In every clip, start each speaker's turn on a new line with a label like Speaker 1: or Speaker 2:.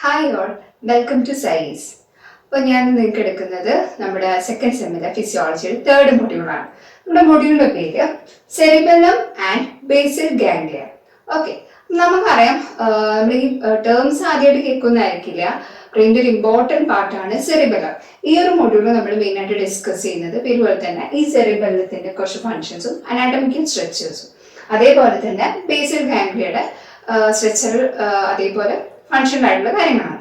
Speaker 1: Hi all, welcome two science. അപ്പോൾ ഞാൻ നിങ്ങൾക്ക് എടുക്കുന്നത് നമ്മുടെ സെക്കൻഡ് സെമ്മിലെ ഫിസിയോളജിയുടെ തേർഡ് മൊഡ്യൂളാണ്. നമ്മുടെ മൊഡ്യൂളിന്റെ പേര് cerebellum and basal ganglia. Okay, നമുക്കറിയാം നമ്മുടെ ഈ ടേംസ് ആദ്യമായിട്ട് കേൾക്കുന്നതായിരിക്കില്ല. ബ്രെയിൻ്റെ ഒരു ഇമ്പോർട്ടൻറ്റ് പാർട്ടാണ് സെറിബെല്ലം. ഈ ഒരു മൊഡ്യൂളിൽ നമ്മൾ മെയിനായിട്ട് ഡിസ്കസ് ചെയ്യുന്നത് ഇതുപോലെ തന്നെ ഈ സെറിബെല്ലത്തിന്റെ കുറച്ച് ഫങ്ഷൻസും അനാറ്റമിക്കൽ സ്ട്രക്ചേഴ്സും, അതേപോലെ തന്നെ ബേസൽ ഗാംഗ്ലിയയുടെ സ്ട്രക്ചറൽ അതേപോലെ ഫങ്ഷണൽ ആയിട്ടുള്ള കാര്യങ്ങളാണ്.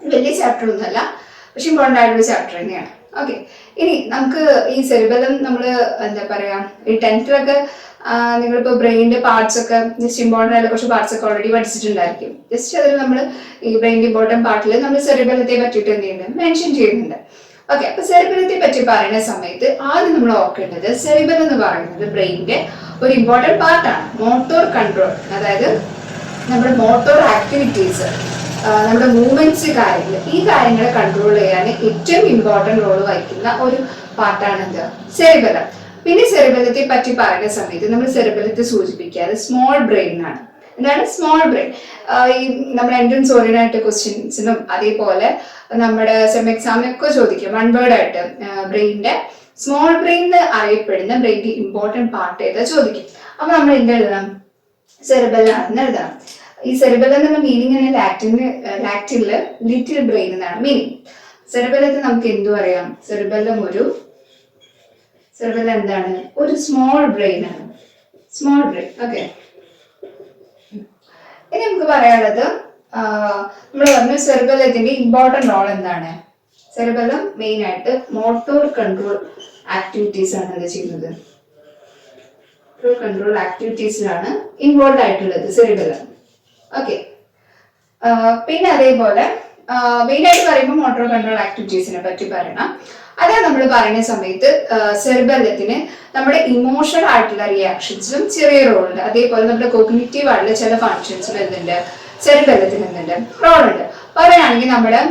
Speaker 1: വലിയ ചാപ്റ്റർ ഒന്നുമല്ല, പക്ഷെ ഇമ്പോർട്ടൻ്റ് ആയിട്ടുള്ള ചാപ്റ്റർ തന്നെയാണ്. ഓക്കെ, ഇനി നമുക്ക് ഈ സെറിബെല്ലം നമ്മൾ എന്താ പറയാ, ഈ 10th നിങ്ങളിപ്പോൾ ബ്രെയിനിന്റെ പാർട്സ് ഒക്കെ ജസ്റ്റ് ഇമ്പോർട്ടൻ്റ് ആയിട്ടുള്ള കുറച്ച് പാർട്സ് ഒക്കെ ഓൾറെഡി പഠിച്ചിട്ടുണ്ടായിരിക്കും. ജസ്റ്റ് അതിൽ നമ്മൾ ഈ ബ്രെയിനിന്റെ ഇമ്പോർട്ടൻറ്റ് പാർട്ടിൽ നമ്മൾ സെറിബെല്ലത്തെ പറ്റിയിട്ട് എന്ത് ചെയ്യുന്നുണ്ട്, മെൻഷൻ ചെയ്യുന്നുണ്ട്. ഓക്കെ, അപ്പൊ സെറിബെല്ലത്തെ പറ്റി പറയുന്ന സമയത്ത് ആദ്യം നമ്മൾ ഓർക്കേണ്ടത് സെറിബെല്ലം എന്ന് പറയുന്നത് ബ്രെയിനിന്റെ ഒരു ഇമ്പോർട്ടൻറ്റ് പാർട്ടാണ്. മോട്ടോർ കൺട്രോൾ, അതായത് നമ്മുടെ മോട്ടോർ ആക്ടിവിറ്റീസ്, നമ്മുടെ മൂവ്മെന്റ്സ്, കാര്യങ്ങൾ, ഈ കാര്യങ്ങളെ കൺട്രോൾ ചെയ്യാൻ ഏറ്റവും ഇമ്പോർട്ടൻറ്റ് റോൾ വഹിക്കുന്ന ഒരു പാർട്ടാണ് എന്ത്, സെറിബെല്ലം. പിന്നെ സെറിബെല്ലത്തെ പറ്റി പറയുന്ന സമയത്ത് നമ്മൾ സെറിബെല്ലത്തെ സൂചിപ്പിക്കാതെ സ്മോൾ ബ്രെയിൻ ആണ്. എന്താണ് സ്മോൾ ബ്രെയിൻ? ഈ നമ്മുടെ എൻട്രൻസ് ഓറിയന്റഡ് ക്വസ്റ്റ്യൻസിനും അതേപോലെ നമ്മുടെ സെം എക്സാമിനൊക്കെ ചോദിക്കും വൺ വേർഡ് ആയിട്ട് ബ്രെയിനിന്റെ സ്മോൾ ബ്രെയിൻ എന്ന് അറിയപ്പെടുന്ന ബ്രെയിനിന്റെ ഇമ്പോർട്ടൻറ്റ് പാർട്ട് ഏതാ ചോദിക്കും. അപ്പൊ നമ്മൾ എന്ത് എഴുതണം? സെറിബെല്ലം ആണെന്ന് എഴുതണം. ഈ സെറിബെല്ലം എന്നുള്ള മീനിങ് ലാറ്റിനില് ലിറ്റിൽ ബ്രെയിൻ എന്നാണ് മീനിങ്. സെറിബെല്ലത്തെ നമുക്ക് എന്തു പറയാം? സെറിബെല്ലം എന്താണ്? ഒരു സ്മോൾ ബ്രെയിൻ ആണ്. Small brain. ഓക്കെ, ഇനി നമുക്ക് പറയാനുള്ളത് നമ്മൾ പറഞ്ഞു സെറിബെല്ലത്തിന്റെ ഇമ്പോർട്ടൻറ്റ് റോൾ എന്താണ്. സെറിബെല്ലം മെയിൻ ആയിട്ട് മോട്ടോർ കൺട്രോൾ ആക്ടിവിറ്റീസ് ആണ് എന്താ ചെയ്യുന്നത്, കൺട്രോൾ ആക്ടിവിറ്റീസിലാണ് ഇൻവോൾവ് ആയിട്ടുള്ളത് സെറിബെല്ലം. ഓക്കെ, പിന്നെ അതേപോലെ മെയിൻ ആയിട്ട് പറയുമ്പോൾ മോട്ടോർ കൺട്രോൾ ആക്ടിവിറ്റീസിനെ പറ്റി പറയണം. അതാ നമ്മൾ പറയുന്ന സമയത്ത് സെറിബെല്ലത്തിന് നമ്മുടെ ഇമോഷണൽ ആയിട്ടുള്ള റിയാക്ഷൻസിലും ചെറിയ റോൾ ഉണ്ട്. അതേപോലെ നമ്മുടെ കോഗ്നിറ്റീവ് ആയിട്ടുള്ള ചില ഫങ്ഷൻസിലും എന്തുണ്ട്, സെറിബെല്ലത്തിന് എന്തുണ്ട്, റോൾ ഉണ്ട്. പറയുകയാണെങ്കിൽ നമ്മുടെ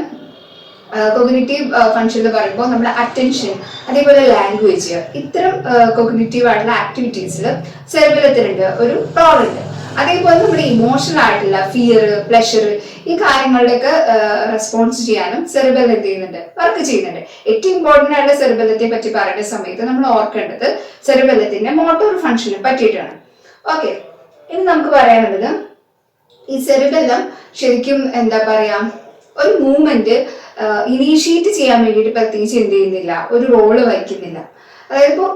Speaker 1: കോഗ്നിറ്റീവ് ഫങ്ഷൻ എന്ന് പറയുമ്പോൾ നമ്മുടെ അറ്റൻഷൻ, അതേപോലെ ലാംഗ്വേജ്, ഇത്തരം കോഗ്നിറ്റീവ് ആയിട്ടുള്ള ആക്ടിവിറ്റീസിൽ സെറിബെല്ലത്തിനുണ്ട് ഒരു റോൾ ഉണ്ട്. അതേപോലെ നമ്മുടെ ഇമോഷണൽ ആയിട്ടുള്ള ഫിയർ, പ്ലഷർ, ഈ കാര്യങ്ങളിലൊക്കെ റെസ്പോൺസ് ചെയ്യാനും സെറിബെല്ലം എന്ത് ചെയ്യുന്നുണ്ട്, വർക്ക് ചെയ്യുന്നുണ്ട്. ഏറ്റവും ഇമ്പോർട്ടൻ്റ് ആയിട്ടുള്ള സെറിബെല്ലത്തെ പറ്റി പറയുന്ന സമയത്ത് നമ്മൾ ഓർക്കേണ്ടത് സെറിബെല്ലത്തിന്റെ മോട്ടോർ ഫംഗ്ഷനെ പറ്റിയിട്ടാണ്. ഓക്കെ, ഇനി നമുക്ക് പറയാനുള്ളത് ഈ സെറിബെല്ലം ശരിക്കും എന്താ പറയാ, ഒരു മൂവ്മെന്റ് ഇനീഷ്യേറ്റ് ചെയ്യാൻ വേണ്ടിയിട്ട് പ്രത്യേകിച്ച് എന്ത് ചെയ്യുന്നില്ല, ഒരു റോള് വഹിക്കുന്നില്ല. അതായത് ഇപ്പോൾ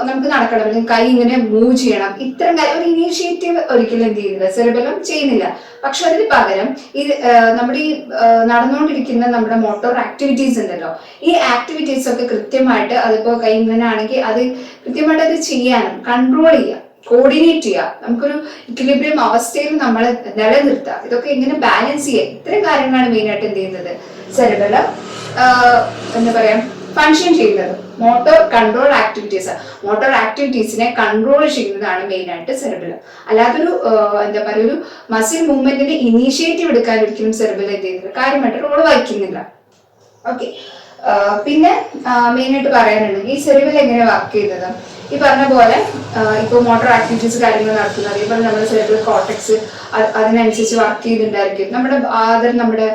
Speaker 1: നമുക്ക് നടക്കണം, അല്ലെങ്കിൽ കൈ ഇങ്ങനെ മൂവ് ചെയ്യണം, ഇത്തരം കാര്യം ഒരു ഇനീഷ്യേറ്റീവ് ഒരിക്കലും എന്ത് ചെയ്യുന്നില്ല, സെറിബെല്ലം ചെയ്യുന്നില്ല. പക്ഷെ അതിന് പകരം ഈ നമ്മുടെ ഈ നടന്നുകൊണ്ടിരിക്കുന്ന നമ്മുടെ മോട്ടോർ ആക്ടിവിറ്റീസ് ഉണ്ടല്ലോ, ഈ ആക്ടിവിറ്റീസ് ഒക്കെ കൃത്യമായിട്ട്, അതിപ്പോ കൈ ഇങ്ങനെ ആണെങ്കിൽ അത് കൃത്യമായിട്ട് അത് ചെയ്യാനും കൺട്രോൾ ചെയ്യാം, കോർഡിനേറ്റ് ചെയ്യുക, നമുക്കൊരു ഇക്വിലിബ്രിയം അവസ്ഥയിൽ നമ്മൾ നിലനിർത്തുക, ഇതൊക്കെ എങ്ങനെ ബാലൻസ് ചെയ്യുക, ഇത്തരം കാര്യങ്ങളാണ് മെയിൻ ആയിട്ട് എന്ത് ചെയ്യുന്നത്, സെറിബെല്ലം എന്താ പറയാ ഫങ്ഷൻ ചെയ്യുന്നത്. മോട്ടോർ കൺട്രോൾ ആക്ടിവിറ്റീസ്, മോട്ടോർ ആക്ടിവിറ്റീസിനെ കൺട്രോൾ ചെയ്യുന്നതാണ് മെയിൻ ആയിട്ട് സെറിബെല്ലം. അല്ലാതൊരു എന്താ പറയുക, ഒരു മസിൽ മൂവ്മെന്റിന്റെ ഇനീഷ്യേറ്റീവ് എടുക്കാൻ ഒരിക്കലും സെറിബെല്ലം എന്ത് ചെയ്യുന്നില്ല, കാര്യമായിട്ട് റോൾ വഹിക്കുന്നില്ല. ഓക്കെ, പിന്നെ മെയിൻ ആയിട്ട് പറയാനുണ്ടെങ്കിൽ ഈ സെറിബെല്ലം എങ്ങനെ വർക്ക് ചെയ്യുന്നത്, ഈ പറഞ്ഞ പോലെ ഇപ്പോൾ മോട്ടോർ ആക്ടിവിറ്റീസ് കാര്യങ്ങൾ നടത്തുന്നത്, അതേപോലെ നമ്മുടെ സെറിബ്രൽ കോർട്ടെക്സ് അതിനനുസരിച്ച് വർക്ക് ചെയ്തിട്ടുണ്ടായിരിക്കും. നമ്മുടെ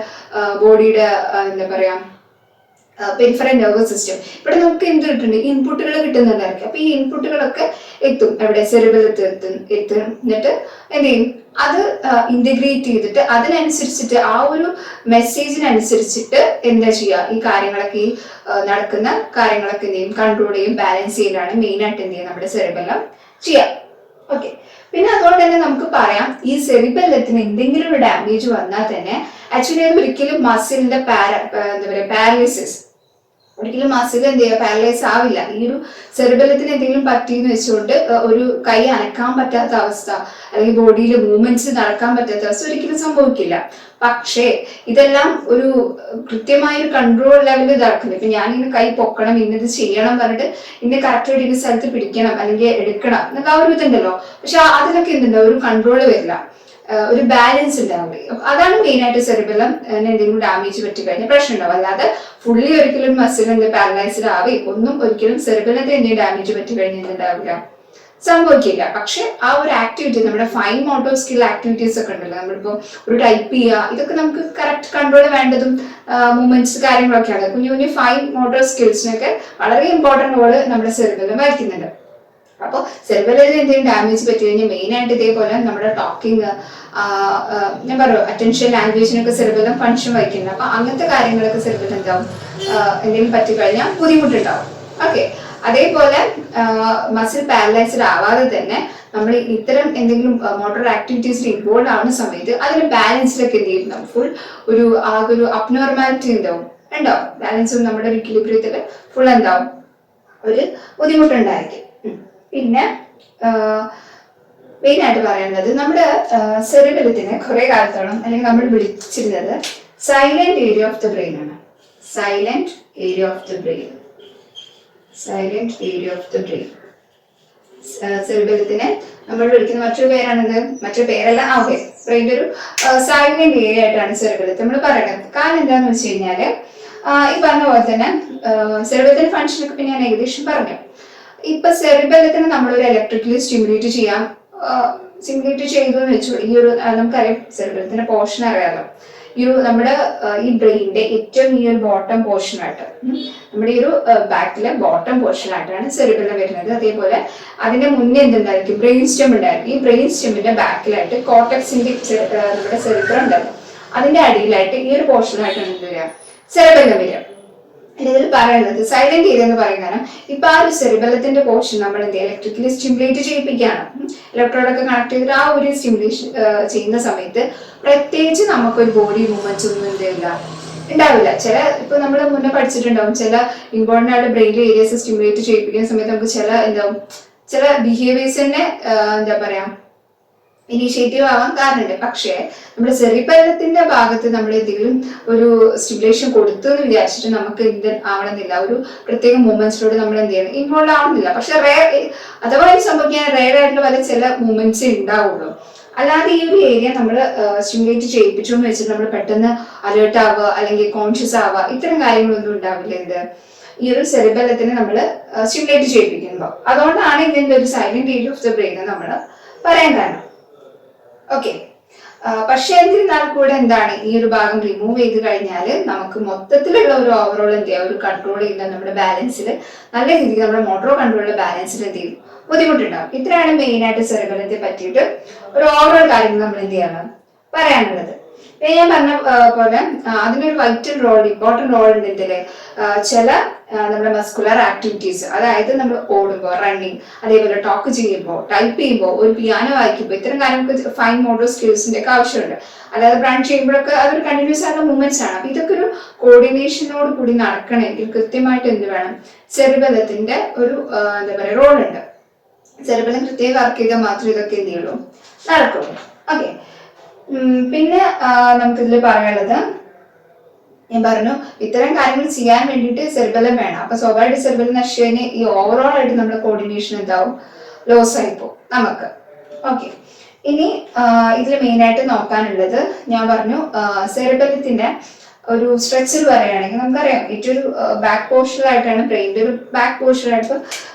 Speaker 1: ബോഡിയുടെ എന്താ പറയാ പെരിഫറൽ നെർവസ് സിസ്റ്റം, ഇവിടെ നമുക്ക് എന്ത് കിട്ടുന്നുണ്ട്, ഇൻപുട്ടുകൾ കിട്ടുന്നുണ്ടായിരിക്കും. അപ്പൊ ഈ ഇൻപുട്ടുകളൊക്കെ എത്തും എവിടെ, സെറിബെല്ലത്തിൽ എത്തും. എന്നിട്ട് എന്ത് ചെയ്യും, അത് ഇന്റഗ്രേറ്റ് ചെയ്തിട്ട് അതിനനുസരിച്ചിട്ട് ആ ഒരു മെസ്സേജിനനുസരിച്ചിട്ട് എന്താ ചെയ്യുക, ഈ കാര്യങ്ങളൊക്കെ ഈ നടക്കുന്ന കാര്യങ്ങളൊക്കെ എന്ത് ചെയ്യും, കൺട്രോൾ ചെയ്യും, ബാലൻസ് ചെയ്യാനാണ് മെയിൻ ആയിട്ട് എന്ത് ചെയ്യുക, നമ്മുടെ സെറിബെല്ലം ചെയ്യാം. ഓക്കെ, പിന്നെ അതുകൊണ്ട് തന്നെ നമുക്ക് പറയാം ഈ സെറിബെല്ലത്തിന് എന്തെങ്കിലും ഒരു ഡാമേജ് വന്നാൽ തന്നെ ആക്ച്വലി അത് ഒരിക്കലും മസിലിന്റെ എന്താ പറയുക പാരലിസിസ്, ഒരിക്കലും മസിൽ എന്ത് ചെയ്യുക, പാരലൈസ് ആവില്ല. ഈ ഒരു സെറിബെല്ലത്തിന് എന്തെങ്കിലും പറ്റിയെന്ന് വെച്ചുകൊണ്ട് ഒരു കൈ അനക്കാൻ പറ്റാത്ത അവസ്ഥ, അല്ലെങ്കിൽ ബോഡിയിൽ മൂവ്മെന്റ്സ് നടക്കാൻ പറ്റാത്ത അവസ്ഥ ഒരിക്കലും സംഭവിക്കില്ല. പക്ഷേ ഇതെല്ലാം ഒരു കൃത്യമായ ഒരു കൺട്രോൾ ലെവലിൽ ഇതാക്കുന്നത്. ഇപ്പൊ ഞാനിങ്ങനെ കൈ പൊക്കണം, ഇന്നത് ചെയ്യണം പറഞ്ഞിട്ട് ഇന്ന കറക്റ്റ് ഇന്ന സ്ഥലത്ത് പിടിക്കണം അല്ലെങ്കിൽ എടുക്കണം എന്നൊക്കെ ആ ഒരു ഇതുണ്ടല്ലോ, പക്ഷെ അതിലൊക്കെ എന്തുണ്ടോ, ഒരു കൺട്രോൾ വരില്ല, ഒരു ബാലൻസ് ഉണ്ടാവില്ല. അതാണ് മെയിൻ ആയിട്ട് സെറിബെല്ലം എന്തെങ്കിലും ഡാമേജ് പറ്റി കഴിഞ്ഞാൽ പ്രശ്നം ഉണ്ടാവും. അല്ലാതെ ഫുള്ളി ഒരിക്കലും മസിൽ പാരലൈസ്ഡ് ആവേ ഒന്നും ഒരിക്കലും സെറിബെല്ലത്തെ എന്തെങ്കിലും ഡാമേജ് പറ്റി കഴിഞ്ഞാൽ ഉണ്ടാവില്ല, സംഭവിക്കില്ല. പക്ഷെ ആ ഒരു ആക്ടിവിറ്റി, നമ്മുടെ ഫൈൻ മോട്ടോർ സ്കിൽ ആക്ടിവിറ്റീസ് ഒക്കെ ഉണ്ടല്ലോ, നമ്മളിപ്പോ ഒരു ടൈപ്പ് ചെയ്യുക, ഇതൊക്കെ നമുക്ക് കറക്റ്റ് കൺട്രോൾ വേണ്ടതും മൂവ്മെന്റ്സ് കാര്യങ്ങളൊക്കെയാണ്. കുഞ്ഞു കുഞ്ഞു ഫൈൻ മോട്ടോർ സ്കിൽസിനൊക്കെ വളരെ ഇമ്പോർട്ടന്റ് റോള് നമ്മുടെ സെറിബെല്ലം വഹിക്കുന്നുണ്ട്. അപ്പോൾ സെറിബെല്ലത്തിന് എന്തെങ്കിലും ഡാമേജ് പറ്റി കഴിഞ്ഞാൽ മെയിൻ ആയിട്ട് ഇതേപോലെ നമ്മുടെ ടോക്കിംഗ്, ഞാൻ പറയും അറ്റൻഷൻ, ലാംഗ്വേജിനൊക്കെ സെറിബെല്ലം ഫങ്ഷൻ വഹിക്കുന്നുണ്ട്. അപ്പൊ അങ്ങനത്തെ കാര്യങ്ങളൊക്കെ സെറിബെല്ലം എന്താവും, എന്തെങ്കിലും പറ്റിക്കഴിഞ്ഞാൽ ബുദ്ധിമുട്ടുണ്ടാവും. ഓക്കെ, അതേപോലെ മസിൽ പാരലൈസ്ഡ് ആവാതെ തന്നെ നമ്മൾ ഇത്തരം എന്തെങ്കിലും മോട്ടോർ ആക്ടിവിറ്റീസിൽ ഇൻവോൾവ് ആവുന്ന സമയത്ത് അതിന് ബാലൻസിലൊക്കെ എന്ത് ചെയ്യും, ഫുൾ ആകെ ഒരു അബ്നോർമാലിറ്റി ഉണ്ടാവും. ബാലൻസും നമ്മുടെ ഒരു ഇക്വിലിബ്രിയത്തിൽ ഫുൾ എന്താവും, ഒരു ബുദ്ധിമുട്ടുണ്ടായിരിക്കും. പിന്നെ മെയിൻ ആയിട്ട് പറയുന്നത് നമ്മുടെ സെറിബെല്ലത്തിനെ കുറെ കാലത്തോളം അല്ലെങ്കിൽ നമ്മൾ വിളിച്ചിരുന്നത് silent area of the brain ആണ്. Silent area of the brain, silent area of the brain. സെറിബെല്ലത്തിനെ നമ്മൾ വിളിക്കുന്ന മറ്റൊരു പേരാണിത്, മറ്റൊരു പേരല്ല, ഓക്കെ, ബ്രെയിൻ്റെ ഒരു സൈലന്റ് ഏരിയ ആയിട്ടാണ് സെറിബെല്ലത്തെ നമ്മൾ പറയുന്നത്. കാരണം എന്താണെന്ന് വെച്ച് കഴിഞ്ഞാല് ഈ പറഞ്ഞ പോലെ തന്നെ സെറിബെല്ലത്തിന്റെ ഫംഗ്ഷനൊക്കെ പിന്നെ ഞാൻ ഏകദേശം പറഞ്ഞു. ഇപ്പൊ സെറിബെല്ലത്തിന് നമ്മളൊരു ഇലക്ട്രിക്കലി സ്റ്റിമുലേറ്റ് ചെയ്തു എന്ന് വെച്ചു. ഈ ഒരു നമുക്കറിയാം സെറിബെല്ലത്തിന്റെ പോർഷൻ അറിയാലോ, ഈ ഒരു നമ്മുടെ ഈ ബ്രെയിനിന്റെ ഏറ്റവും ഈ ഒരു ബോട്ടം പോർഷനായിട്ട്, നമ്മുടെ ഈ ഒരു ബാക്കിലെ ബോട്ടം പോർഷനായിട്ടാണ് സെറിബെല്ലം വരുന്നത്. അതേപോലെ അതിന്റെ മുന്നേ എന്തുണ്ടായിരിക്കും, ബ്രെയിൻ സ്റ്റെം ഉണ്ടായിരിക്കും. ഈ ബ്രെയിൻ സ്റ്റെമ്മിന്റെ ബാക്കിലായിട്ട് കോർട്ടക്സിന്റെ നമ്മുടെ സെറിബ്രം ഉണ്ടാവും. അതിന്റെ അടിയിലായിട്ട് ഈ ഒരു പോർഷനായിട്ടാണ് എന്ത് വരിക, സെറിബെല്ലം വരിക. ഇതിൽ പറയുന്നത് സൈലന്റ് ഏരിയ എന്ന് പറയുന്നത്, ഇപ്പൊ ആ ഒരു സെറിബെല്ലത്തിന്റെ പോർഷൻ നമ്മൾ എന്ത് ഇലക്ട്രിക്കലി സ്റ്റിമുലേറ്റ് ചെയ്യിപ്പിക്കുകയാണ്. ഇലക്ട്രോഡൊക്കെ കണക്ട് ചെയ്തിട്ട് ആ ഒരു സ്റ്റിമുലേഷൻ ചെയ്യുന്ന സമയത്ത് പ്രത്യേകിച്ച് നമുക്കൊരു ബോഡി മൂവ്മെന്റ്സ് ഒന്നും ഉണ്ടാവില്ല. ഇപ്പൊ നമ്മൾ മുന്നേ പഠിച്ചിട്ടുണ്ടാവും, ചില ഇമ്പോർട്ടന്റ് ആയിട്ട് ബ്രെയിൻ ഏരിയസ് സ്റ്റിമുലേറ്റ് ചെയ്യിപ്പിക്കുന്ന സമയത്ത് നമുക്ക് ചില ബിഹേവിയേഴ്സിനെ എന്താ പറയാ ഇനീഷ്യേറ്റീവ് ആവാൻ കാരണമുണ്ട്. പക്ഷേ നമ്മുടെ സെറിബെല്ലത്തിന്റെ ഭാഗത്ത് നമ്മൾ എന്തെങ്കിലും ഒരു സ്റ്റിമുലേഷൻ കൊടുത്തു എന്ന് വിചാരിച്ചിട്ട് നമുക്ക് എന്ത് ആവണമെന്നില്ല, ഒരു പ്രത്യേക മൂവ്മെന്റ്സിലൂടെ നമ്മൾ എന്ത് ചെയ്യണം, ഇൻവോൾവ് ആവുന്നില്ല. പക്ഷെ അഥവാ ഇത് സംഭവിക്കാൻ റെയർ ആയിട്ടുള്ള പല ചില മൂവ്മെന്റ്സേ ഉണ്ടാവുള്ളൂ. അല്ലാതെ ഈ ഒരു ഏരിയ നമ്മൾ സ്റ്റിമുലേറ്റ് ചെയ്യിപ്പിച്ചു എന്ന് വെച്ചിട്ട് നമ്മൾ പെട്ടെന്ന് അലേർട്ട് ആവുക അല്ലെങ്കിൽ കോൺഷ്യസ് ആവുക, ഇത്തരം കാര്യങ്ങളൊന്നും ഉണ്ടാവില്ല എന്ത് ഈ ഒരു സെറിബെല്ലത്തിന് നമ്മൾ സ്റ്റിമുലേറ്റ് ചെയ്യിപ്പിക്കുമ്പോൾ. അതുകൊണ്ടാണ് ഇതിന്റെ ഒരു silent area of the brain നമ്മൾ പറയാൻ കാരണം. ഓക്കെ, പക്ഷെ എന്നിരുന്നാൽ കൂടെ എന്താണ്, ഈ ഒരു ഭാഗം റിമൂവ് ചെയ്ത് കഴിഞ്ഞാൽ നമുക്ക് മൊത്തത്തിലുള്ള ഒരു ഓവറോൾ എന്ത് ചെയ്യാം, ഒരു കൺട്രോൾ ചെയ്യുന്ന നമ്മുടെ ബാലൻസിൽ നല്ല രീതിയിൽ നമ്മുടെ മോട്ടോർ കൺട്രോളിലെ ബാലൻസിൽ എന്ത് ചെയ്യും, ബുദ്ധിമുട്ടുണ്ടാവും. ഇത്രയാണ് മെയിൻ ആയിട്ട് സെറിബെല്ലത്തെ പറ്റിയിട്ട് ഒരു ഓവറോൾ കാര്യങ്ങൾ നമ്മൾ എന്ത് ചെയ്യണം പറയാനുള്ളത്. ഞാൻ പറഞ്ഞ പോലെ അതിനൊരു വൈറ്റൽ റോൾ, ഇമ്പോർട്ടന്റ് റോൾ ഉണ്ട് ഇതില്. ചില നമ്മുടെ മസ്കുലർ ആക്ടിവിറ്റീസ്, അതായത് നമ്മൾ ഓടുമ്പോൾ, റണ്ണിങ്, അതേപോലെ ടോക്ക് ചെയ്യുമ്പോൾ, ടൈപ്പ് ചെയ്യുമ്പോൾ, ഒരു പിയാനോ വായിക്കുമ്പോൾ, ഇത്തരം കാര്യങ്ങൾക്ക് ഫൈൻ മോട്ടോർ സ്കിൽസിന്റെ ഒക്കെ ആവശ്യമുണ്ട്. അതായത് റൺ ചെയ്യുമ്പോഴൊക്കെ അതൊരു കണ്ടിന്യൂസ് ആയിട്ടുള്ള മൂവ്മെന്റ്സ് ആണ്. അപ്പൊ ഇതൊക്കെ ഒരു കോർഡിനേഷനോട് കൂടി നടക്കണമെങ്കിൽ കൃത്യമായിട്ട് എന്ത് വേണം, സെറിബെല്ലത്തിന്റെ ഒരു എന്താ പറയുക റോൾ ഉണ്ട്. സെറിബെല്ലം കൃത്യമായി വർക്ക് ചെയ്താൽ മാത്രമേ ഇതൊക്കെ എന്ത് ചെയ്യുള്ളൂ, നടക്കുള്ളൂ. ഓക്കെ, പിന്നെ നമുക്കിതിൽ പറയാനുള്ളത്, ഞാൻ പറഞ്ഞു ഇത്തരം കാര്യങ്ങൾ ചെയ്യാൻ വേണ്ടിയിട്ട് സെറിബെല്ലം വേണം. അപ്പൊ സ്വാഭാവിക സെറിബെല്ലം നഷ്ടത്തിന് ഈ ഓവറോൾ ആയിട്ട് നമ്മുടെ കോർഡിനേഷൻ എന്താവും, ലോസ് ആയിപ്പോ നമുക്ക്. ഓക്കെ, ഇനി ഇതിൽ മെയിൻ ആയിട്ട് നോക്കാനുള്ളത്, ഞാൻ പറഞ്ഞു സെറിബെല്ലത്തിന്റെ ഒരു സ്ട്രക്ചർ പറയുകയാണെങ്കിൽ നമുക്കറിയാം ഏറ്റവും ഒരു ബാക്ക് പോർഷനായിട്ടാണ് ബ്രെയിൻ്റെ ഒരു ബാക്ക് പോർഷനായിട്ട്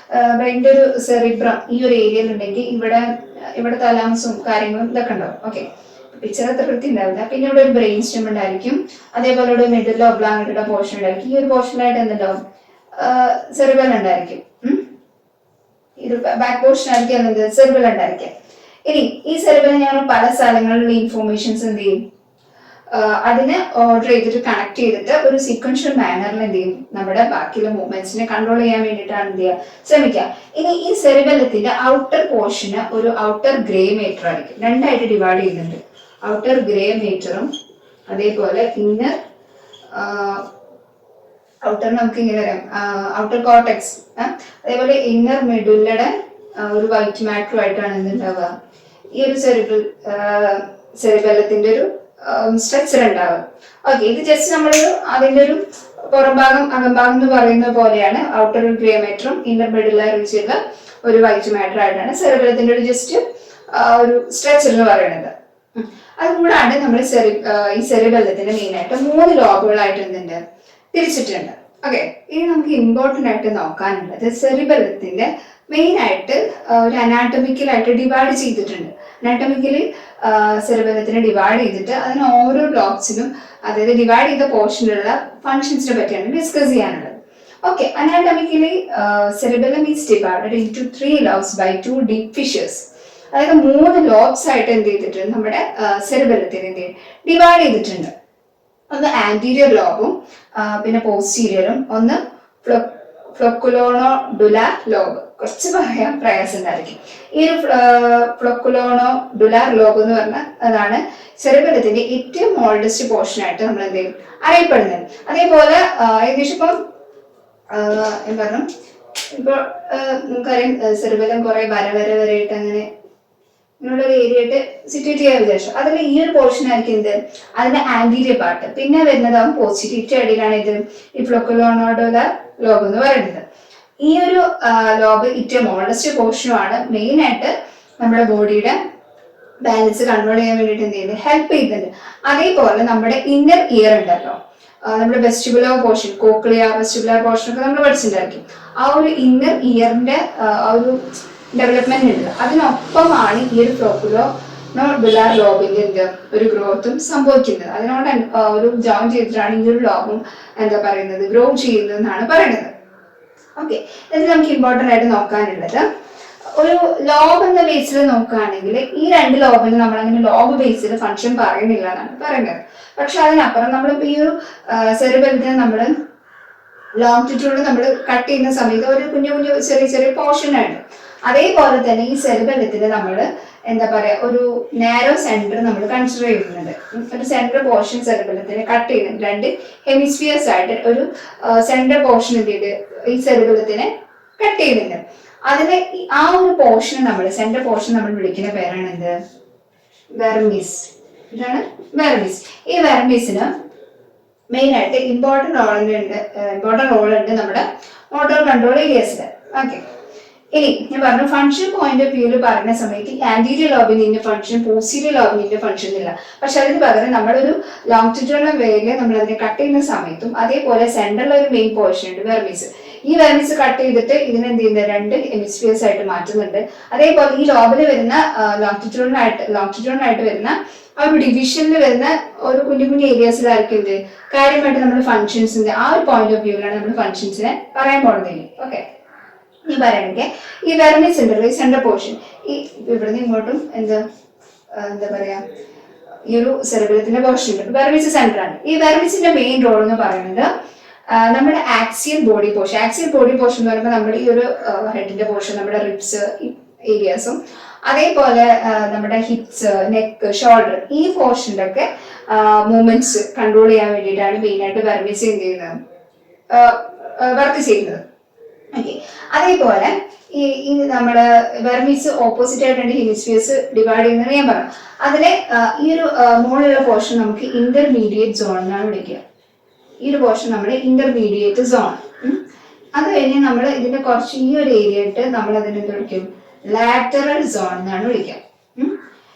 Speaker 1: ബ്രെയിൻ്റെ ഒരു സെറിബ്രം ഈ ഒരു ഏരിയയിൽ ഉണ്ടെങ്കിൽ ഇവിടെ തലാമസും കാര്യങ്ങളും ഇതൊക്കെ ഉണ്ടാവും. ഓക്കെ, പിക്ചർ അത്ര വൃത്തി ഉണ്ടാവില്ല. പിന്നെ ഇവിടെ ഒരു ബ്രെയിൻ സ്റ്റെം ഉണ്ടായിരിക്കും, അതേപോലെ ഇവിടെ മിഡിലോ ഒബ്ലാങ്കിയുടെ പോർഷൻ ഉണ്ടായിരിക്കും. ഈ ഒരു പോർഷനായിട്ട് എന്തുണ്ടാവും, സെറിബെല്ലം ഉണ്ടായിരിക്കും. ഇത് ബാക്ക് പോർഷൻ ആയിരിക്കും എന്നത് സെറിബെല്ലം ഉണ്ടായിരിക്കും. ഇനി ഈ സെറിബെല്ലം ഞങ്ങൾ പല സ്ഥലങ്ങളിലുള്ള ഇൻഫോർമേഷൻസ് എന്ത് ചെയ്യും, അതിനെ ഓർഡർ ചെയ്തിട്ട് കണക്ട് ചെയ്തിട്ട് ഒരു സീക്വൻഷ്യൽ മാനറിൽ എന്ത് ചെയ്യും, നമ്മുടെ ബാക്കിയുള്ള മൂവ്മെന്റ്സിനെ കൺട്രോൾ ചെയ്യാൻ വേണ്ടിയിട്ടാണ് എന്ത് ചെയ്യുക, ശ്രമിക്കുക. ഇനി ഈ സെറിബെല്ലത്തിന്റെ ഔട്ടർ പോർഷന് ഒരു ഔട്ടർ ഗ്രേ മേറ്റർ ആയിരിക്കും, രണ്ടായിട്ട് ഡിവൈഡ് ചെയ്യുന്നുണ്ട്. ഔട്ടർ ഗ്രേ മേറ്ററും അതേപോലെ ഇന്നർ ഔട്ടർ നമുക്ക് ഇങ്ങനെ പറയാം ഔട്ടർ കോർട്ടെക്സ്, അതേപോലെ ഇന്നർ മെഡുല്ലയുടെ ഒരു വൈറ്റ് മാറ്ററും ആയിട്ടാണ് എന്തുണ്ടാവുക, ഈ ഒരു സെറിബെല്ലത്തിന്റെ ഒരു സ്ട്രക്ചർ ഉണ്ടാവുക. ഓക്കെ, ഇത് ജസ്റ്റ് നമ്മൾ അതിന്റെ ഒരു പുറം ഭാഗം അകംഭാഗം എന്ന് പറയുന്ന പോലെയാണ്. ഔട്ടർ ഗ്രേ മാറ്ററും ഇന്നർ മെഡുല്ല റിജിയുള്ള ഒരു വൈറ്റ് മാറ്റർ ആയിട്ടാണ് സെറിബെല്ലത്തിന്റെ ഒരു ജസ്റ്റ് ഒരു സ്ട്രക്ചർ എന്ന് പറയുന്നത്. അതുകൂടാണ്ട് നമ്മൾ ഈ സെറിബെല്ലത്തിന്റെ മെയിൻ ആയിട്ട് 3 ലോബുകളായിട്ട് എന്തുണ്ട്, തിരിച്ചിട്ടുണ്ട്. ഓക്കെ, ഇനി നമുക്ക് ഇമ്പോർട്ടന്റ് ആയിട്ട് നോക്കാനുള്ളത് സെറിബെല്ലത്തിന്റെ മെയിൻ ആയിട്ട് ഒരു അനാട്ടമിക്കലായിട്ട് ഡിവൈഡ് ചെയ്തിട്ടുണ്ട്. അനാട്ടമിക്കലി സെറിബെല്ലത്തിനെ ഡിവൈഡ് ചെയ്തിട്ട് അതിന് ഓരോ ബ്ലോക്സിനും, അതായത് ഡിവൈഡ് ചെയ്ത പോർഷനിലുള്ള ഫങ്ഷൻസിനെ പറ്റിയാണ് ഡിസ്കസ് ചെയ്യാനുള്ളത്. Okay, anatomically cerebellum is divided in to 3 lobes by 2 deep fissures. അതായത് 3 ലോബ്സ് ആയിട്ട് എന്ത് ചെയ്തിട്ടുണ്ട്, നമ്മുടെ സെറിബെല്ലത്തിനെ എന്ത് ഡിവൈഡ് ചെയ്തിട്ടുണ്ട്. ഒന്ന് ആന്റീരിയർ ലോബും പിന്നെ പോസ്റ്റീരിയറും, ഒന്ന് ഫ്ലൊക്കുലോണോഡുലാർ ലോബ്. കുറച്ച് പറയാൻ പ്രയാസം ഉണ്ടായിരിക്കും. ഈ ഒരു ഫ്ലൊക്കുലോണോഡുലാർ ലോബ് എന്ന് പറഞ്ഞാൽ അതാണ് സെറിബെല്ലത്തിന്റെ ഏറ്റവും മോൾഡസ്റ്റ് പോർഷൻ ആയിട്ട് നമ്മൾ എന്ത് ചെയ്യും അറിയപ്പെടുന്നത്. അതേപോലെ ഏകദേശം ഇപ്പം പറഞ്ഞു ഇപ്പൊ നമുക്കറിയാം സെറിബെല്ലം കുറെ വരയായിട്ട് അങ്ങനെ അങ്ങനെയുള്ള ഒരു ഏരിയ ആയിട്ട് സിറ്റുവേറ്റ് ചെയ്യാൻ വിചാരിച്ചു. അതിൽ ഈ ഒരു പോർഷൻ ആയിരിക്കും എന്ത്, അതിന്റെ ആന്റീരിയർ പാർട്ട്. പിന്നെ വരുന്നതാവും പോസിറ്റീവ് അടിയിലാണ് ഇത് ഈ ഫ്ലൊക്കുലോണോഡുലാർ ലോബ് എന്ന് പറയുന്നത്. ഈ ഒരു ലോബ് ഏറ്റവും മോഡസ്റ്റ് പോർഷനുമാണ്. മെയിൻ ആയിട്ട് നമ്മുടെ ബോഡിയുടെ ബാലൻസ് കൺട്രോൾ ചെയ്യാൻ വേണ്ടിയിട്ട് എന്ത് ചെയ്യുന്നത്, ഹെൽപ്പ് ചെയ്യുന്നുണ്ട്. അതേപോലെ നമ്മുടെ ഇന്നർ ഇയർ ഉണ്ടല്ലോ, നമ്മുടെ vestibular portion, cochlea, vestibular portion ഒക്കെ നമ്മൾ പഠിച്ചിട്ടുണ്ടായിരിക്കും. ആ ഒരു ഇന്നർ ഇയറിന്റെ ആ ഒരു ഡെവലപ്മെന്റ് ഉണ്ട്. അതിനൊപ്പമാണ് ഈ ഒരു ഫ്ലൊക്കുലോണോഡുലാർ ലോബിന്റെ എന്ത് ഒരു ഗ്രോത്തും സംഭവിക്കുന്നത്. അതിനോട് ഒരു ജോയിൻ ചെയ്തിട്ടാണ് ഈ ഒരു ലോബും എന്താ പറയുന്നത് ഗ്രോ ചെയ്യുന്നത് എന്നാണ് പറയുന്നത്. ഓക്കെ, ഇത് നമുക്ക് ഇമ്പോർട്ടൻ്റ് ആയിട്ട് നോക്കാനുള്ളത്, ഒരു ലോബ് എന്ന ബേസിൽ നോക്കുകയാണെങ്കിൽ ഈ 2 ലോബിന് നമ്മൾ അങ്ങനെ ലോബ് ബേസിൽ ഫംഗ്ഷൻ പറയുന്നില്ല എന്നാണ് പറയുന്നത്. പക്ഷെ അതിനപ്പുറം നമ്മളിപ്പോ ഈ ഒരു സെറിബെല്ലത്തിനെ നമ്മൾ ലോങ്റ്റിറ്റ്യൂഡ് നമ്മൾ കട്ട് ചെയ്യുന്ന സമയത്ത് ഒരു കുഞ്ഞു കുഞ്ഞു ചെറിയ ചെറിയ പോർഷൻ ആണ്. അതേപോലെ തന്നെ ഈ സെറിബെല്ലത്തിന് നമ്മൾ എന്താ പറയാ ഒരു നാരോ സെന്റർ നമ്മൾ കൺസിഡർ ചെയ്യുന്നുണ്ട്. ഒരു സെന്റർ പോർഷൻ സെറിബെല്ലത്തിനെ കട്ട് ചെയ്യുന്നുണ്ട്. 2 ഹെമിസ്ഫിയേഴ്സ് ആയിട്ട് ഒരു സെന്റർ പോർഷൻ എന്ത് ചെയ്ത് ഈ സെറിബെല്ലത്തിനെ കട്ട് ചെയ്യുന്നുണ്ട്. അതിന് ആ ഒരു പോർഷൻ നമ്മൾ സെന്റർ പോർഷൻ നമ്മൾ വിളിക്കുന്ന പേരാണ് എന്ത്, വെർമിസ്. ഇതാണ് വെർമിസ്. ഈ വെർമിസിന് മെയിൻ ആയിട്ട് ഇമ്പോർട്ടന്റ് റോൾ ഉണ്ട് നമ്മുടെ മോട്ടോർ കൺട്രോൾ ഏരിയസിൽ. ഓക്കെ, ഇനി ഞാൻ പറഞ്ഞു ഫംഗ്ഷൻ പോയിന്റ് ഓഫ് വ്യൂവിൽ പറയുന്ന സമയത്ത് ആന്റീരിയർ ലോബിന് ഇന്ന ഫംഗ്ഷൻ, പോസ്റ്റീരിയർ ലോബിന് ഇന്ന ഫംഗ്ഷൻ ഇല്ല. പക്ഷെ അതിന് പകരം നമ്മളൊരു ലോങ്റ്റിറ്റ്യൂഡിനൽ വേയിൽ നമ്മൾ അതിനെ കട്ട് ചെയ്യുന്ന സമയത്തും അതേപോലെ സെന്ററിൽ ഒരു മെയിൻ പോർഷൻ ഉണ്ട് വെർമിസ്. ഈ വെർമിസ് കട്ട് ചെയ്തിട്ട് ഇതിനെ എന്ത് ചെയ്യുന്നത് 2 ഹെമിസ്ഫിയേഴ്സ് ആയിട്ട് മാറ്റുന്നുണ്ട്. അതേപോലെ ഈ ലോബിൽ വരുന്ന ലോങ്റ്റിറ്റ്യൂഡിനായിട്ട് വരുന്ന ആ ഒരു ഡിവിഷനിൽ വരുന്ന ഒരു കുഞ്ഞു കുഞ്ഞു ഏരിയാസിലായിരിക്കും ഇത് കാര്യമായിട്ട് നമ്മൾ ഫംഗ്ഷൻസിന്റെ ആ ഒരു പോയിന്റ് ഓഫ് വ്യൂവിലാണ് നമ്മൾ ഫംഗ്ഷൻസിനെ പറയാൻ പോകുന്നത്. ഓക്കെ, ഈ പറയണെങ്കിൽ ഈ വെർമിസ് ഉണ്ടല്ലോ, ഈ സെന്റർ പോർഷൻ, ഈ ഇവിടുന്ന് ഇങ്ങോട്ടും എന്താ പറയാ ഈ ഒരു സെറിബെല്ലത്തിന്റെ പോർഷൻ ഉണ്ട്. വെർമിസ് സെന്റർ ആണ്. ഈ വെർമിസിന്റെ മെയിൻ റോൾ എന്ന് പറയുന്നത് നമ്മുടെ axial body portion. Axial body portion എന്ന് പറയുമ്പോൾ നമ്മുടെ ഈ ഒരു ഹെഡിന്റെ പോർഷൻ, നമ്മുടെ റിബ്സ് ഏരിയാസും അതേപോലെ നമ്മുടെ ഹിപ്സ്, നെക്ക്, ഷോൾഡർ, ഈ പോർഷൻ്റെ ഒക്കെ മൂവ്മെന്റ്സ് കൺട്രോൾ ചെയ്യാൻ വേണ്ടിയിട്ടാണ് മെയിൻ ആയിട്ട് വെർമിസ് എന്ത് ചെയ്യുന്നത്, വർക്ക് ചെയ്യുന്നത്. ഓക്കെ, അതേപോലെ ഈ നമ്മുടെ വെർമിസ് ഓപ്പോസിറ്റ് ആയിട്ട് 2 ഹെമിസ്ഫിയേഴ്സ് ഡിവൈഡ് ചെയ്യുന്നത് ഞാൻ പറഞ്ഞു. അതിലെ ഈ ഒരു മുകളിലുള്ള പോർഷൻ നമുക്ക് ഇന്റർമീഡിയറ്റ് സോൺ എന്നാണ് വിളിക്കുക. ഈ ഒരു പോർഷൻ നമ്മുടെ ഇന്റർമീഡിയറ്റ് സോൺ. അത് കഴിഞ്ഞ് നമ്മൾ ഇതിന്റെ കുറച്ച് ഈ ഒരു ഏരിയ ഇട്ട് നമ്മൾ അതിനെ വിളിക്കും ലാറ്ററൽ സോൺ എന്നാണ് വിളിക്കുക.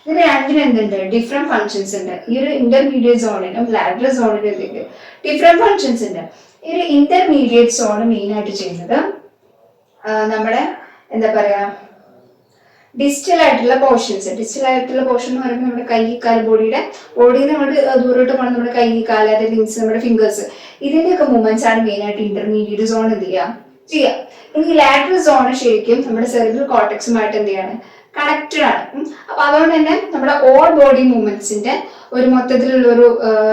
Speaker 1: ഇതിന് രണ്ടിനും എന്തുണ്ട്, ഡിഫറെന്റ് ഫങ്ഷൻസ് ഉണ്ട്. ഈ ഒരു ഇന്റർമീഡിയറ്റ് സോണിനും ലാറ്ററൽ സോണിനും എന്തൊക്കെ ഡിഫറെന്റ് ഫങ്ഷൻസ് ഉണ്ട്. ഈ ഒരു ഇന്റർമീഡിയറ്റ് സോൺ മെയിൻ ആയിട്ട് ചെയ്യുന്നത് നമ്മുടെ എന്താ പറയാ ഡിസ്റ്റൽ ആയിട്ടുള്ള പോർഷൻസ്. ഡിസ്റ്റൽ ആയിട്ടുള്ള പോർഷൻ എന്ന് പറയുമ്പോൾ നമ്മുടെ കൈ, കാൽ, ബോഡിയിൽ നിന്ന് നമ്മൾ ദൂരോട്ട് പോകണം. നമ്മുടെ കൈ, കാല്, അതായത് ലിങ്സ്, നമ്മുടെ ഫിംഗേഴ്സ്, ഇതിന്റെയൊക്കെ മൂവ്മെന്റ്സ് ആണ് മെയിൻ ആയിട്ട് ഇന്റർമീഡിയറ്റ് സോൺ എന്ത് ചെയ്യാം. ഇനി ലാറ്ററൽ സോൺ ശരിക്കും നമ്മുടെ സെറിബ്രൽ കോർട്ടെക്സുമായിട്ട് എന്ത് ചെയ്യാണ്, കണക്റ്റഡ് ആണ്. അപ്പൊ അതുകൊണ്ട് തന്നെ നമ്മുടെ ഓൾ ബോഡി മൂവ്മെന്റ്സിന്റെ ഒരു മൊത്തത്തിലുള്ള ഒരു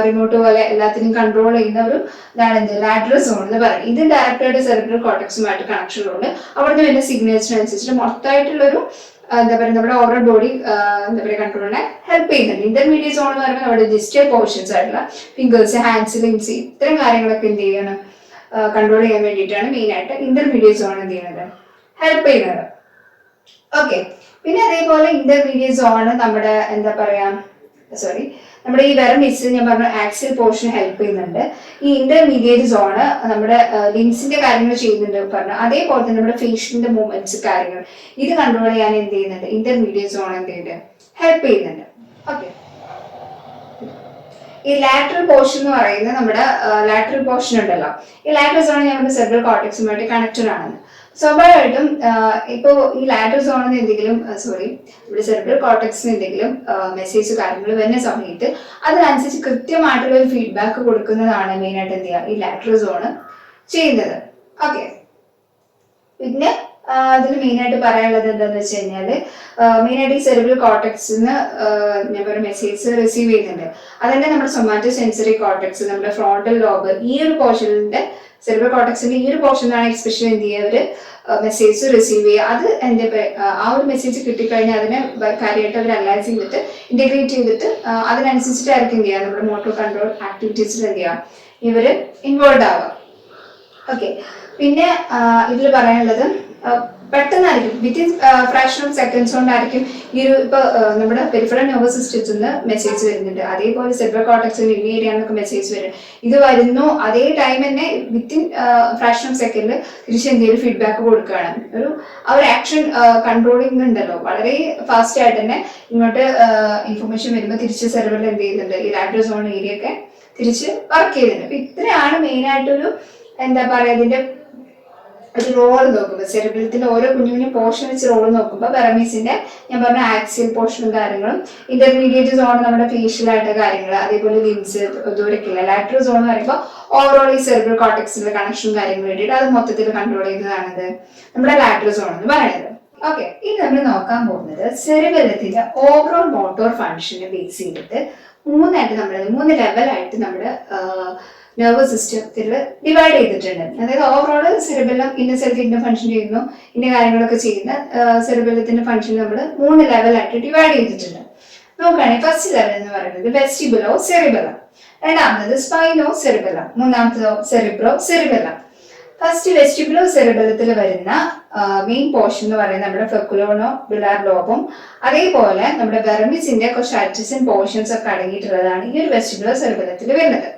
Speaker 1: റിമോട്ട് പോലെ എല്ലാത്തിനും കൺട്രോൾ ചെയ്യുന്ന ഒരു ഇതാണ് എന്ത്, ലാറ്ററൽ സോൺ എന്ന് പറയും. ഇത് ഡയറക്റ്റായിട്ട് സെറിബ്രൽ കോർട്ടെക്സുമായിട്ട് കണക്ഷൻ ഉണ്ട്. അവിടുന്ന് വരുന്ന സിഗ്നൽസിനനുസരിച്ചിട്ട് മൊത്തമായിട്ടുള്ളൊരു എന്താ പറയുക നമ്മുടെ ഓവറോൾ ബോഡി എന്താ പറയുക കൺട്രോളിനെ ഹെൽപ്പ് ചെയ്യുന്നുണ്ട്. ഇന്റർമീഡിയറ്റ് സോൺ എന്ന് പറയുമ്പോൾ നമ്മുടെ ഡിസ്റ്റൽ പോർഷൻസ് ആയിട്ടുള്ള ഫിംഗേഴ്സ്, ഹാൻഡ്സ്, ലിംസ്, ഇത്തരം കാര്യങ്ങളൊക്കെ എന്ത് ചെയ്യണം, കൺട്രോൾ ചെയ്യാൻ വേണ്ടിയിട്ടാണ് മെയിൻ ആയിട്ട് ഇന്റർമീഡിയറ്റ് സോൺ എന്ത് ചെയ്യുന്നത്, ഹെൽപ്പ് ചെയ്യുന്നത്. ഓക്കെ, പിന്നെ അതേപോലെ ഇന്റർമീഡിയറ്റ് സോൺ നമ്മുടെ എന്താ പറയാ നമ്മുടെ ഈ വെർമിസ് ഞാൻ പറഞ്ഞ ആക്സിയൽ പോർഷൻ ഹെൽപ്പ് ചെയ്യുന്നുണ്ട്. ഈ ഇന്റർമീഡിയറ്റ് സോണ് നമ്മുടെ ലിംസിന്റെ കാര്യങ്ങൾ ചെയ്യുന്നുണ്ട് പറഞ്ഞു. അതേപോലെ തന്നെ നമ്മുടെ ഫേഷ്യലിന്റെ മൂവ്മെന്റ്സ് കാര്യങ്ങൾ ഇത് കൺട്രോൾ ചെയ്യാൻ എന്ത് ചെയ്യുന്നുണ്ട്, ഇന്റർമീഡിയറ്റ് സോൺ എന്ത് ചെയ്യുന്നുണ്ട്, ഹെൽപ്പ് ചെയ്യുന്നുണ്ട്. ഓക്കെ, ഈ ലാറ്ററൽ പോർഷൻ എന്ന് പറയുന്നത് നമ്മുടെ ലാറ്ററൽ പോർഷൻ ഉണ്ടല്ലോ, ഈ ലാറ്ററൽ സോൺ നമ്മുടെ സെറിബ്രൽ കോർട്ടെക്സുമായിട്ട് കണക്റ്റഡ് ആണ്. സ്വാഭാവികമായിട്ടും ഇപ്പോ ഈ ലാറ്ററൽ സോണിന് എന്തെങ്കിലും ഇവിടെ സെറിബ്രൽ കോർട്ടക്സിന് എന്തെങ്കിലും മെസ്സേജ് കാര്യങ്ങൾ വരുന്ന സമയത്ത് അതിനനുസരിച്ച് കൃത്യമായിട്ടുള്ള ഒരു ഫീഡ്ബാക്ക് കൊടുക്കുന്നതാണ് മെയിൻ ആയിട്ട് എന്ത് ചെയ്യുക ഈ ലാറ്ററൽ സോണ് ചെയ്യുന്നത്. ഓക്കെ, പിന്നെ അതിൽ മെയിൻ ആയിട്ട് പറയാനുള്ളത് എന്താന്ന് വെച്ച് കഴിഞ്ഞാല് മെയിൻ ആയിട്ട് ഈ സെറിബ്രൽ കോർട്ടക്സിന് ഞാൻ പറഞ്ഞ മെസ്സേജ് റിസീവ് ചെയ്യുന്നുണ്ട്. അതന്നെ നമ്മുടെ സൊമാറ്റോ സെൻസറി കോർട്ടക്സ്, നമ്മുടെ ഫ്രോണ്ടൽ ലോബ്, ഈ ഒരു പോർഷനിന്റെ സെറിബ്രൽ കോർട്ടക്സിന്റെ ഈ ഒരു പോർഷനാണ് എക്സ്പെഷ്യലി എന്ത് ചെയ്യുക ഒരു മെസ്സേജ് റിസീവ് ചെയ്യുക. അത് ആ ഒരു മെസ്സേജ് കിട്ടിക്കഴിഞ്ഞാൽ അതിനെ കാര്യമായിട്ട് അവർ അനലൈസ് ചെയ്തിട്ട് ഇന്റഗ്രേറ്റ് ചെയ്തിട്ട് അതിനനുസരിച്ചിട്ടായിരിക്കും എന്ത് ചെയ്യുക നമ്മുടെ മോട്ടോർ കൺട്രോൾ ആക്ടിവിറ്റീസിൽ എന്ത് ചെയ്യുക ഇവര് ഇൻവോൾവ് ആവുക. ഓക്കെ, പിന്നെ ഇതിൽ പറയാനുള്ളത് പെട്ടെന്നായിരിക്കും വിത്തിൻ ഫ്രാക്ഷൻ ഓഫ് സെക്കൻഡ്സ് കൊണ്ടായിരിക്കും ഈ ഒരു ഇപ്പൊ നമ്മുടെ പെരിഫറൽ നെർവസ് സിസ്റ്റത്തിൽ നിന്ന് മെസ്സേജ് വരുന്നുണ്ട്. അതേപോലെ സെറിബ്രൽ കോർട്ടക്സിൽ ഇന്ന ഏരിയന്നൊക്കെ മെസ്സേജ് വരും. ഇത് വരുന്നു അതേ ടൈം തന്നെ വിത്തിൻ ഫ്രാക്ഷൻ ഓഫ് സെക്കൻഡിൽ തിരിച്ച് എന്തെങ്കിലും ഫീഡ്ബാക്ക് കൊടുക്കുകയാണ്. ആ ഒരു ആക്ഷൻ കൺട്രോളിംഗ് ഉണ്ടല്ലോ, വളരെ ഫാസ്റ്റ് ആയിട്ട് തന്നെ ഇങ്ങോട്ട് ഇൻഫർമേഷൻ വരുമ്പോൾ തിരിച്ച് സെറിബ്രൽ എന്ത് ചെയ്യുന്നുണ്ട് ഈ ലാറ്ററൽ സോൺ ഏരിയ ഒക്കെ തിരിച്ച് വർക്ക് ചെയ്യുന്നുണ്ട്. അപ്പൊ ഇത്രയാണ് മെയിൻ ആയിട്ടൊരു എന്താ പറയാ ഇതിന്റെ ഒരു റോൾ നോക്കുമ്പോൾ സെറിബ്രത്തിന്റെ ഓരോ കുഞ്ഞു കുഞ്ഞു പോർഷൻ വെച്ച് റോൾ നോക്കുമ്പോൾ പെറമീസിന്റെ ഞാൻ പറഞ്ഞ ആക്സിയൽ പോർഷനും കാര്യങ്ങളും, ഇന്റർമീഡിയറ്റ് സോൺ നമ്മുടെ ഫേഷ്യൽ ആയിട്ട് കാര്യങ്ങൾ, അതേപോലെ ലിംസ് ദൂരക്കില്ല. ലാറ്ററൽ സോൺ എന്ന് പറയുമ്പോൾ ഓവറോൾ ഈ സെറിബ്രൽ കോർട്ടക്സിന്റെ കണക്ഷനും കാര്യങ്ങളും വേണ്ടിയിട്ട് അത് മൊത്തത്തിൽ കൺട്രോൾ ചെയ്യുന്നതാണത് നമ്മുടെ ലാറ്ററൽ സോൺ എന്ന് പറയുന്നത്. ഓക്കെ, ഇനി നമ്മൾ നോക്കാൻ പോകുന്നത് സെറിബെല്ലത്തിന്റെ ഓവറോൾ മോട്ടോർ ഫംഗ്ഷനെ ബേസ് ചെയ്തിട്ട് മൂന്ന് ലെവലായിട്ട് നമ്മുടെ നെർവസ് സിസ്റ്റത്തിൽ ഡിവൈഡ് ചെയ്തിട്ടുണ്ട്. അതായത് ഓവറോൾ സെറിബെല്ലം ഇന്ന സ്ഥലത്ത് ഇന്ന ഫംഗ്ഷൻ ചെയ്യുന്നു, ഇന്ന കാര്യങ്ങളൊക്കെ ചെയ്യുന്ന സെറിബെല്ലത്തിന്റെ ഫംഗ്ഷൻ നമ്മൾ 3 ലെവലായിട്ട് ഡിവൈഡ് ചെയ്തിട്ടുണ്ട്. നോക്കുകയാണെങ്കിൽ ഫസ്റ്റ് ലെവൽ എന്ന് പറയുന്നത് വെസ്റ്റിബുലോ സെറിബെല്ലം, രണ്ടാമത്തത് സ്പൈനോ സെറിബെല്ലം, മൂന്നാമത്തതോ സെറിബ്രോ സെറിബെല്ലം. ഫസ്റ്റ് വെസ്റ്റിബുലോ സെറിബെല്ലത്തിൽ വരുന്ന മെയിൻ പോർഷൻ എന്ന് പറയുന്നത് നമ്മുടെ ഫെക്കുലോണോ ബിലാർ ലോബും അതേപോലെ നമ്മുടെ വെർമിസിന്റെ കുറച്ച് അഡ്ജസന്റ് പോർഷൻസ് ഒക്കെ അടങ്ങിയിട്ടുള്ളതാണ് ഈ ഒരു വെസ്റ്റിബുലോ സെറിബെല്ലത്തിൽ വരുന്നത്.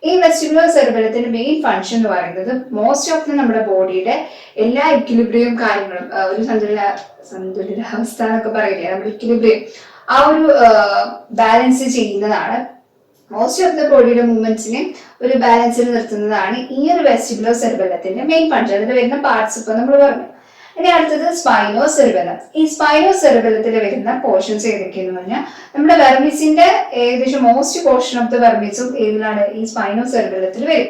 Speaker 1: ഈ വെസ്റ്റിബുലർ സെറിബെല്ലത്തിന്റെ മെയിൻ ഫംഗ്ഷൻ എന്ന് പറയുന്നത് മോസ്റ്റ് ഓഫ് നമ്മുടെ ബോഡിയുടെ എല്ലാ ഇക്വിലിബ്രിയം കാര്യങ്ങളും ഒരു സന്തുലിതാവസ്ഥ എന്നൊക്കെ പറയില്ലേ, നമ്മുടെ ഇക്വിലിബ്രിയം ആ ഒരു ബാലൻസ് ചെയ്യുന്നതാണ്. മോസ്റ്റ് ഓഫ് ദ ബോഡിയുടെ മൂവ്മെന്റ്സിനെ ഒരു ബാലൻസിൽ നിർത്തുന്നതാണ് ഈ ഒരു വെസ്റ്റിബുലർ സെറിബെല്ലത്തിന്റെ മെയിൻ ഫംഗ്ഷൻ. അതിൽ വരുന്ന പാർട്സ് ഇപ്പൊ നമ്മൾ പറഞ്ഞു. ഇനി അടുത്തത് സ്പൈനോ സെറിബെല്ലം. ഈ സ്പൈനോ സെറിബെല്ലത്തിൽ വരുന്ന പോർഷൻസ് ഏതൊക്കെയെന്ന് പറഞ്ഞാൽ നമ്മുടെ വെർമിസിന്റെ ഏകദേശം മോസ്റ്റ് പോർഷൻ ഓഫ് ദ വെർമിസും ഏതിലാണ് ഈ സ്പൈനോ സെറിബെല്ലത്തിൽ വരും.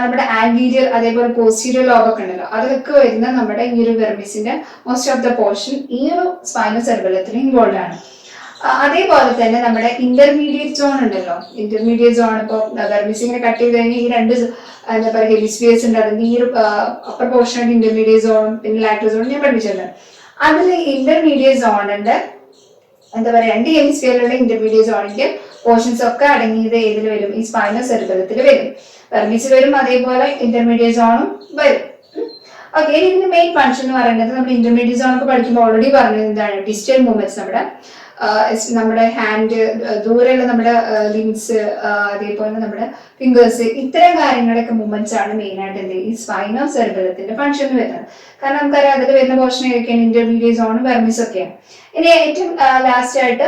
Speaker 1: നമ്മുടെ ആന്റീരിയർ അതേപോലെ പോസ്റ്റീരിയർ ലോബൊക്കെ ഉണ്ടല്ലോ, അതിലൊക്കെ വരുന്ന നമ്മുടെ ഈ ഒരു വെർമിസിന്റെ മോസ്റ്റ് ഓഫ് ദ പോർഷൻ ഈ ഒരു സ്പൈനോ സെറിബെല്ലത്തിൽ ഇൻവോൾവ് ആണ്. അതേപോലെ തന്നെ നമ്മുടെ ഇന്റർമീഡിയറ്റ് സോൺ ഉണ്ടല്ലോ, ഇന്റർമീഡിയറ്റ് സോൺ ഇപ്പോൾ വെർമിസിങ്ങനെ കട്ട് ചെയ്ത് കഴിഞ്ഞാൽ ഈ രണ്ട് എന്താ പറയുക ഹെമിസ്ഫിയേഴ്സ് ഉണ്ട്. അതിന്റെ ഈ ഒരു അപ്പർ പോർഷൻ ആയിട്ട് ഇന്റർമീഡിയറ്റ് സോണും പിന്നെ ലാറ്ററൽ സോണും ഞാൻ പഠിപ്പിച്ചിട്ടുണ്ട്. അതിൽ ഇന്റർമീഡിയറ്റ് സോണിന്റെ എന്താ പറയുക 2 ഹെമിസ്ഫിയറിലുള്ള ഇന്റർമീഡിയറ്റ് സോണിന്റെ പോർഷൻസ് ഒക്കെ അടങ്ങിയത് ഏതിൽ വരും? ഈ സ്പൈനോ സെറിബെല്ലത്തിൽ വരും. വെർമിസിൽ വരും, അതേപോലെ ഇന്റർമീഡിയറ്റ് സോണും വരും. ഓക്കെ, ഇതിന്റെ മെയിൻ ഫംഗ്ഷൻ എന്ന് പറയുന്നത് നമ്മൾ ഇന്റർമീഡിയറ്റ് സോൺ ഒക്കെ പഠിക്കുമ്പോൾ ഓൾറെഡി പറഞ്ഞത് എന്താണ്? ഡിജിറ്റൽ മൂവ്മെന്റ്സ്, നമ്മുടെ ഹാൻഡ്, ദൂരെയുള്ള നമ്മുടെ ലിംസ്, അതേപോലെ നമ്മുടെ ഫിംഗേഴ്സ്, ഇത്തരം കാര്യങ്ങളൊക്കെ മൂവ്മെന്റ്സ് ആണ് മെയിൻ ആയിട്ട് എന്ത് ഈ സ്പൈനോ സെറിബെല്ലത്തിന്റെ ഫംഗ്ഷൻ വരുന്നത്. കാരണം നമുക്കറിയാം അതിൽ വരുന്ന പോർഷൻ ഏതൊക്കെയാണ്? ഇന്റർമീഡിയറ്റ് സോണും വെർമിസ് ഒക്കെയാണ്. ഇനി ഏറ്റവും ലാസ്റ്റ് ആയിട്ട്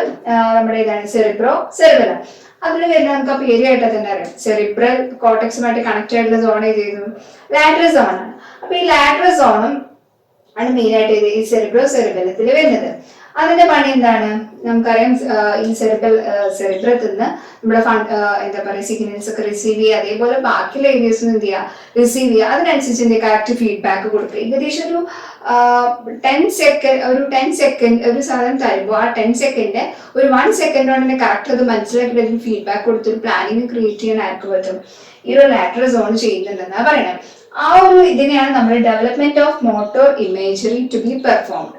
Speaker 1: നമ്മുടെ ഇതാണ് സെറിബ്രോ സെറിബെല്ലം. അതിൽ വരുന്ന നമുക്ക് ആ പേര് ആയിട്ട് തന്നെ അറിയാം, സെറിബ്രൽ കോർട്ടക്സുമായിട്ട് കണക്ട് ആയിട്ടുള്ള സോൺ ഏത് ചെയ്യുന്നു? ലാറ്ററൽ സോൺ ആണ്. അപ്പൊ ഈ ലാറ്ററൽ സോണും ആണ് മെയിൻ ആയിട്ട് ഈ സെറിബ്രോ സെറിബെല്ലത്തിൽ വരുന്നത്. അതിന്റെ പണി എന്താണ്? നമുക്കറിയാം ഈ സെറിബ്രത്തിൽ നിന്ന് നമ്മുടെ എന്താ പറയുക സിഗ്നൽസ് ഒക്കെ റിസീവ് ചെയ്യുക, അതേപോലെ ബാക്കിയുള്ള ഏരിയസ് എന്ത് ചെയ്യുക റിസീവ് ചെയ്യുക, അതിനനുസരിച്ച് എന്ത് കറക്റ്റ് ഫീഡ്ബാക്ക് കൊടുക്കുക. ഏകദേശം ഒരു 10 സെക്കൻഡ് ഒരു സാധനം തരുമ്പോൾ ആ 10 സെക്കൻഡ് ഒരു 1 സെക്കൻഡ് കൊണ്ട് തന്നെ കറക്റ്റ് അത് മനസ്സിലാക്കിയിട്ട് അതിന് ഫീഡ്ബാക്ക് കൊടുത്തൊരു പ്ലാനിങ് ക്രിയേറ്റ് ചെയ്യാൻ ആർക്ക് പറ്റും? ഈ ഒരു ലാറ്ററൽ സോൺ ചെയ്യുന്നുണ്ടെന്നാണ് പറയുന്നത്. ആ ഒരു ഇതിനെയാണ് നമ്മൾ development of motor imagery to be performed.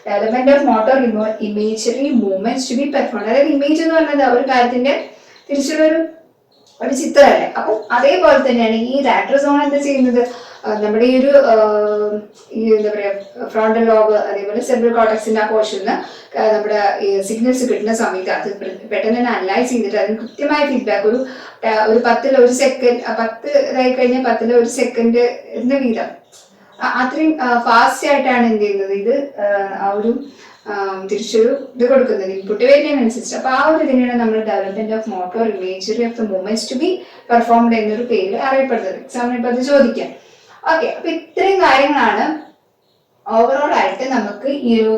Speaker 1: Development of motor imagery movements to be performed. അതായത് ഇമേജ് എന്ന് പറയുന്നത് ഒരു കാര്യത്തിന്റെ തിരിച്ചുള്ള ഒരു ചിത്രമല്ലേ. അപ്പം അതേപോലെ തന്നെയാണ് ഈ ലാറ്ററൽ സോൺ എന്താ ചെയ്യുന്നത്? നമ്മുടെ ഈ ഒരു എന്താ പറയാ ഫ്രോണ്ടൽ ലോബ് അതേപോലെ സെറിബ്രൽ കോർട്ടക്സിന്റെ ആ പോർഷനിൽ നമ്മുടെ സിഗ്നൽസ് കിട്ടുന്ന സമയത്ത് അത് പെട്ടെന്ന് തന്നെ അനലൈസ് ചെയ്തിട്ട് അതിന് കൃത്യമായ ഫീഡ്ബാക്ക് ഒരു 10 സെക്കൻഡ് 10 ഇതായി കഴിഞ്ഞാൽ 10 സെക്കൻഡ് എന്ന വീതം അത്രയും ഫാസ്റ്റ് ആയിട്ടാണ് എന്ത് ചെയ്യുന്നത് ഇത് ആ ഒരു തിരിച്ചൊരു ഇത് കൊടുക്കുന്നത് ഇൻപുട്ട് വരുന്നതിനനുസരിച്ച്. അപ്പൊ ആ ഒരു ഇതിനാണ് നമ്മൾ development of motor imagery of the movements to be performed എന്നൊരു പേര് അറിയപ്പെടുന്നത്. എക്സാമിന് ഇപ്പൊ അത് ചോദിക്കാം. ഓക്കെ, അപ്പൊ ഇത്രയും കാര്യങ്ങളാണ് ഓവറോൾ ആയിട്ട് നമുക്ക് ഈ ഒരു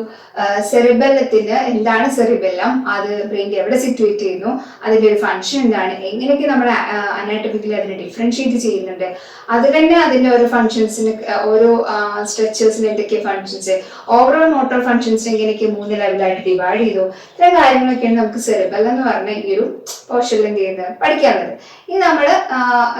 Speaker 1: സെറിബെല്ലത്തിന് എന്താണ് സെറിബെല്ലം, അത് ബ്രെയിനിൽ എവിടെ സിറ്റുവേറ്റ് ചെയ്യുന്നു, അതിന്റെ ഒരു ഫംഗ്ഷൻ എന്താണ്, എങ്ങനെയൊക്കെ നമ്മൾ അനാറ്റമിക്കലി അതിനെ ഡിഫറൻഷിയേറ്റ് ചെയ്യുന്നുണ്ട്, അത് തന്നെ അതിന്റെ ഓരോ ഫംഗ്ഷൻസിന് ഓരോ സ്ട്രക്ചേഴ്സിന് എന്തൊക്കെ ഫംഗ്ഷൻസ്, ഓവറോൾ മോട്ടോർ ഫംഗ്ഷൻസ് എങ്ങനെയൊക്കെ 3 ലെവലായിട്ട് ഡിവൈഡ് ചെയ്തു, ഇത്രയും കാര്യങ്ങളൊക്കെയാണ് നമുക്ക് സെറിബെല്ലം എന്ന് പറഞ്ഞ ഈ ഒരു പോർഷനിൽ എന്ത് ചെയ്യുന്നത് പഠിക്കാനുള്ളത്. ഇനി നമ്മൾ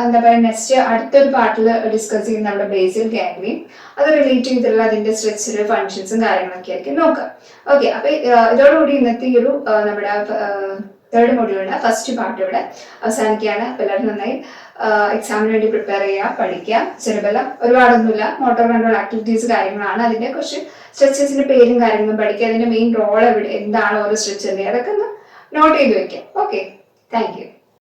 Speaker 1: എന്താ പറയുക നെക്സ്റ്റ് അടുത്തൊരു പാർട്ടിൽ ഡിസ്കസ് ചെയ്യുന്ന നമ്മുടെ ബേസിൽ ഗാംഗ്ലിയൻ, അത് റിലേറ്റ് ചെയ്തിട്ടുള്ള അതിന്റെ സ്ട്രക്ചർ ഫംഗ്ഷൻസും കാര്യങ്ങളൊക്കെ ആയിരിക്കും നോക്കാം. ഓക്കെ, അപ്പൊ ഇതോടുകൂടി ഇന്നത്തെ ഈ ഒരു നമ്മുടെ തേർഡ് മൊഡ്യൂളിന്റെ ഫസ്റ്റ് പാർട്ട് ഇവിടെ അവസാനിക്കുകയാണ്. അപ്പൊ എല്ലാവരും നന്നായി എക്സാമിന് വേണ്ടി പ്രിപ്പയർ ചെയ്യുക, പഠിക്കുക. സെറിബെല്ലം ഒരുപാടൊന്നുമില്ല, മോട്ടോർ കൺട്രോൾ ആക്ടിവിറ്റീസ് കാര്യങ്ങളാണ്, അതിന്റെ കുറച്ച് സ്ട്രക്ചേഴ്സിന്റെ പേരും കാര്യങ്ങളും പഠിക്കുക, അതിന്റെ മെയിൻ റോൾ എന്താണ് ഓരോ സ്ട്രക്ചറിന്റെ, അതൊക്കെ ഒന്ന് നോട്ട് ചെയ്ത് വെക്കാം. Okay, thank you.